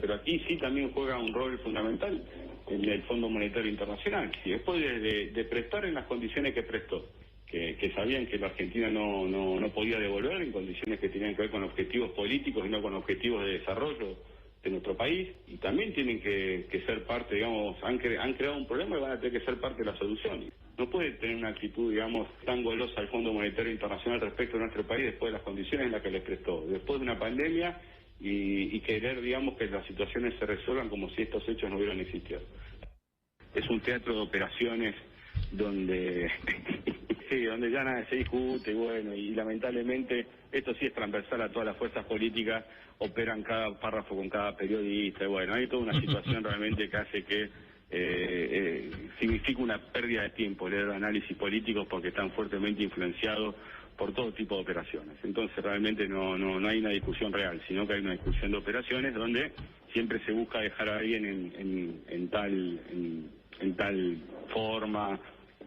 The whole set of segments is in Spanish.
Pero aquí sí también juega un rol fundamental en el Fondo Monetario Internacional. Si después de prestar en las condiciones que prestó, que sabían que la Argentina no podía devolver en condiciones que tenían que ver con objetivos políticos y no con objetivos de desarrollo de nuestro país, y también tienen que ser parte, digamos, han creado un problema y van a tener que ser parte de la solución. No puede tener una actitud, digamos, tan golosa el Fondo Monetario Internacional respecto a nuestro país después de las condiciones en las que les prestó, después de una pandemia, y querer, digamos, que las situaciones se resuelvan como si estos hechos no hubieran existido. Es un teatro de operaciones donde sí, donde ya nada se discute, bueno, y lamentablemente esto sí es transversal a todas las fuerzas políticas, operan cada párrafo con cada periodista, y bueno, hay toda una situación realmente que hace que significa una pérdida de tiempo leer análisis políticos porque están fuertemente influenciados por todo tipo de operaciones. Entonces realmente no hay una discusión real, sino que hay una discusión de operaciones donde siempre se busca dejar a alguien en tal forma.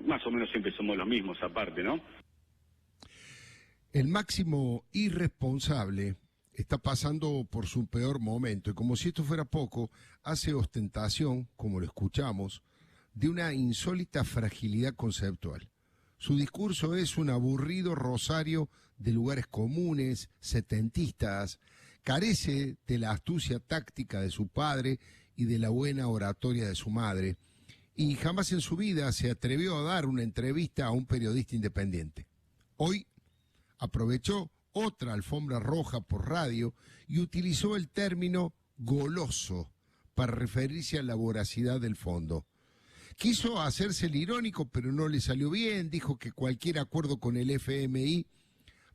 Más o menos siempre somos los mismos aparte, ¿no? El máximo irresponsable está pasando por su peor momento y como si esto fuera poco, hace ostentación, como lo escuchamos, de una insólita fragilidad conceptual. Su discurso es un aburrido rosario de lugares comunes, setentistas, carece de la astucia táctica de su padre y de la buena oratoria de su madre, y jamás en su vida se atrevió a dar una entrevista a un periodista independiente. Hoy aprovechó otra alfombra roja por radio y utilizó el término goloso para referirse a la voracidad del fondo. Quiso hacerse el irónico, pero no le salió bien, dijo que cualquier acuerdo con el FMI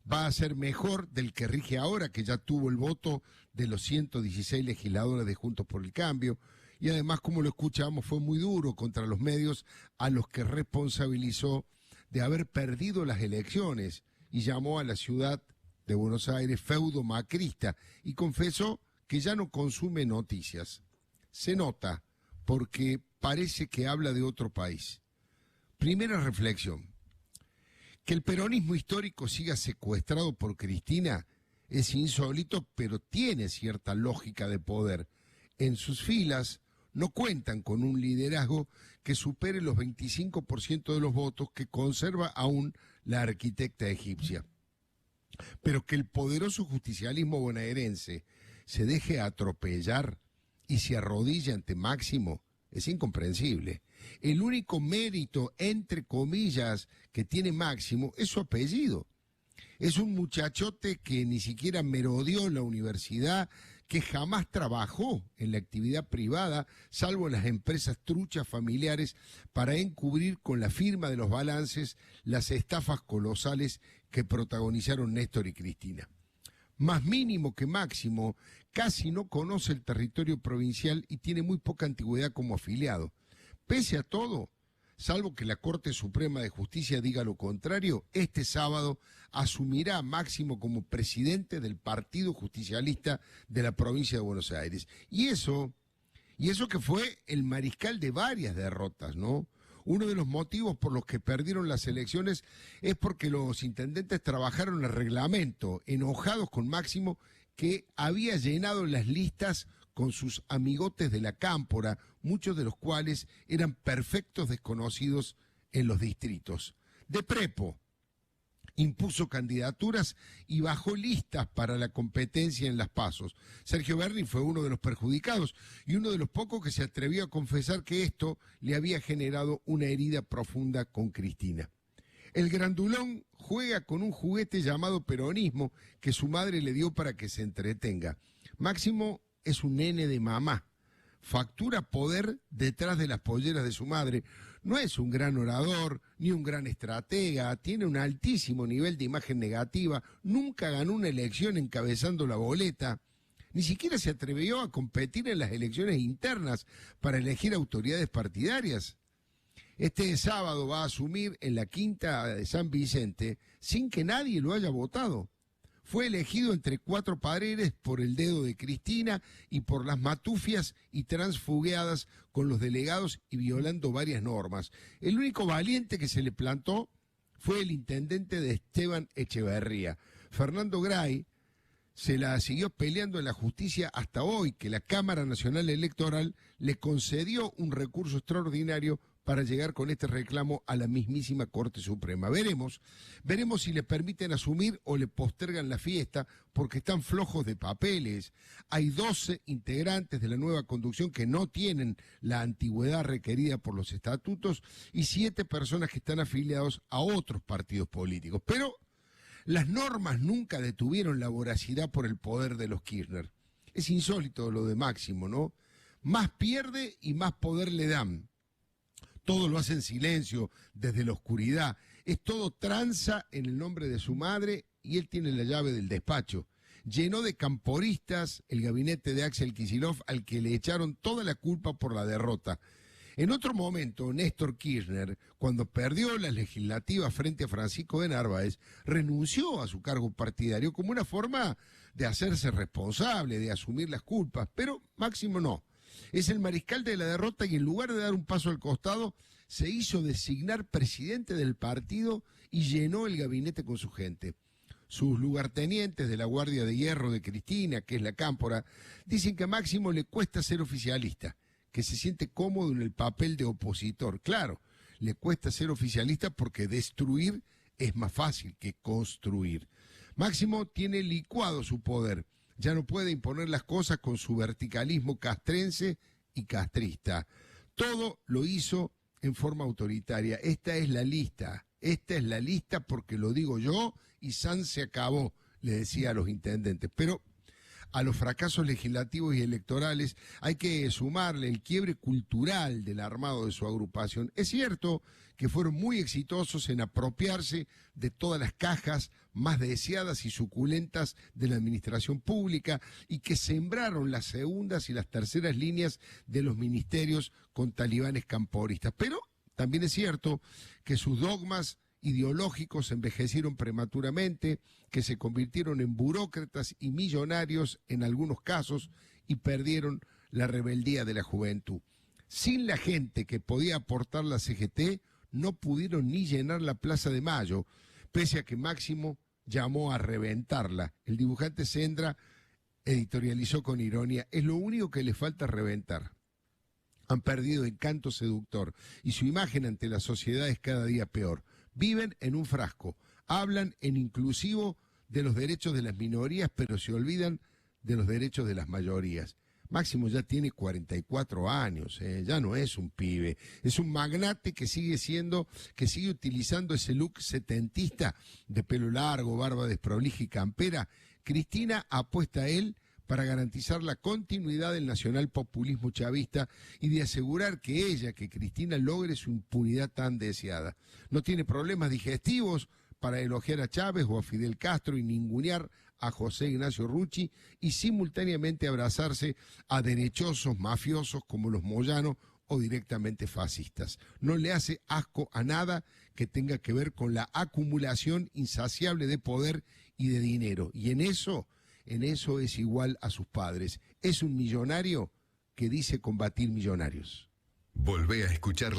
va a ser mejor del que rige ahora, que ya tuvo el voto de los 116 legisladores de Juntos por el Cambio, y además, como lo escuchamos, fue muy duro contra los medios a los que responsabilizó de haber perdido las elecciones y llamó a la ciudad de Buenos Aires feudo macrista y confesó que ya no consume noticias. Se nota porque parece que habla de otro país. Primera reflexión. Que el peronismo histórico siga secuestrado por Cristina es insólito, pero tiene cierta lógica de poder. En sus filas no cuentan con un liderazgo que supere los 25% de los votos que conserva aún la arquitecta egipcia. Pero que el poderoso justicialismo bonaerense se deje atropellar y se arrodille ante Máximo es incomprensible. El único mérito, entre comillas, que tiene Máximo es su apellido. Es un muchachote que ni siquiera merodeó la universidad, que jamás trabajó en la actividad privada, salvo en las empresas truchas familiares, para encubrir con la firma de los balances las estafas colosales que protagonizaron Néstor y Cristina. Más mínimo que Máximo, casi no conoce el territorio provincial y tiene muy poca antigüedad como afiliado. Pese a todo, salvo que la Corte Suprema de Justicia diga lo contrario, este sábado asumirá a Máximo como presidente del Partido Justicialista de la provincia de Buenos Aires. Y eso que fue el mariscal de varias derrotas, ¿no? Uno de los motivos por los que perdieron las elecciones es porque los intendentes trabajaron el reglamento, enojados con Máximo, que había llenado las listas con sus amigotes de la Cámpora, muchos de los cuales eran perfectos desconocidos en los distritos. De prepo, impuso candidaturas y bajó listas para la competencia en las PASOs. Sergio Berni fue uno de los perjudicados y uno de los pocos que se atrevió a confesar que esto le había generado una herida profunda con Cristina. El grandulón juega con un juguete llamado peronismo que su madre le dio para que se entretenga. Máximo es un nene de mamá. Factura poder detrás de las polleras de su madre. No es un gran orador, ni un gran estratega, tiene un altísimo nivel de imagen negativa, nunca ganó una elección encabezando la boleta, ni siquiera se atrevió a competir en las elecciones internas para elegir autoridades partidarias. Este sábado va a asumir en la Quinta de San Vicente sin que nadie lo haya votado. Fue elegido entre 4 padreres por el dedo de Cristina y por las matufias y transfugueadas con los delegados y violando varias normas. El único valiente que se le plantó fue el intendente de Esteban Echeverría. Fernando Gray se la siguió peleando en la justicia hasta hoy, que la Cámara Nacional Electoral le concedió un recurso extraordinario para llegar con este reclamo a la mismísima Corte Suprema. Veremos si le permiten asumir o le postergan la fiesta, porque están flojos de papeles. Hay 12 integrantes de la nueva conducción que no tienen la antigüedad requerida por los estatutos y 7 personas que están afiliados a otros partidos políticos. Pero las normas nunca detuvieron la voracidad por el poder de los Kirchner. Es insólito lo de Máximo, ¿no? Más pierde y más poder le dan. Todo lo hace en silencio, desde la oscuridad. Es todo tranza en el nombre de su madre y él tiene la llave del despacho. Llenó de camporistas el gabinete de Axel Kicillof, al que le echaron toda la culpa por la derrota. En otro momento, Néstor Kirchner, cuando perdió las legislativas frente a Francisco de Narváez, renunció a su cargo partidario como una forma de hacerse responsable, de asumir las culpas, pero Máximo no. Es el mariscal de la derrota y en lugar de dar un paso al costado, se hizo designar presidente del partido y llenó el gabinete con su gente. Sus lugartenientes de la Guardia de Hierro de Cristina, que es la Cámpora, dicen que a Máximo le cuesta ser oficialista, que se siente cómodo en el papel de opositor. Claro, le cuesta ser oficialista porque destruir es más fácil que construir. Máximo tiene licuado su poder. Ya no puede imponer las cosas con su verticalismo castrense y castrista. Todo lo hizo en forma autoritaria. Esta es la lista porque lo digo yo y San se acabó, le decía a los intendentes. Pero a los fracasos legislativos y electorales hay que sumarle el quiebre cultural del armado de su agrupación. Es cierto que fueron muy exitosos en apropiarse de todas las cajas más deseadas y suculentas de la administración pública y que sembraron las segundas y las terceras líneas de los ministerios con talibanes camporistas. Pero también es cierto que sus dogmas ideológicos envejecieron prematuramente, que se convirtieron en burócratas y millonarios en algunos casos y perdieron la rebeldía de la juventud. Sin la gente que podía aportar la CGT, no pudieron ni llenar la Plaza de Mayo, pese a que Máximo llamó a reventarla. El dibujante Sendra editorializó con ironía: es lo único que le falta reventar. Han perdido encanto seductor y su imagen ante la sociedad es cada día peor. Viven en un frasco, hablan en inclusivo de los derechos de las minorías, pero se olvidan de los derechos de las mayorías. Máximo ya tiene 44 años, ya no es un pibe, es un magnate que sigue utilizando ese look setentista de pelo largo, barba desprolija y campera. Cristina apuesta a él para garantizar la continuidad del nacionalpopulismo chavista y de asegurar que Cristina logre su impunidad tan deseada. No tiene problemas digestivos para elogiar a Chávez o a Fidel Castro y ningunear a José Ignacio Rucci y simultáneamente abrazarse a derechosos mafiosos como los Moyano o directamente fascistas. No le hace asco a nada que tenga que ver con la acumulación insaciable de poder y de dinero. Y en eso es igual a sus padres. Es un millonario que dice combatir millonarios. Volvé a escuchar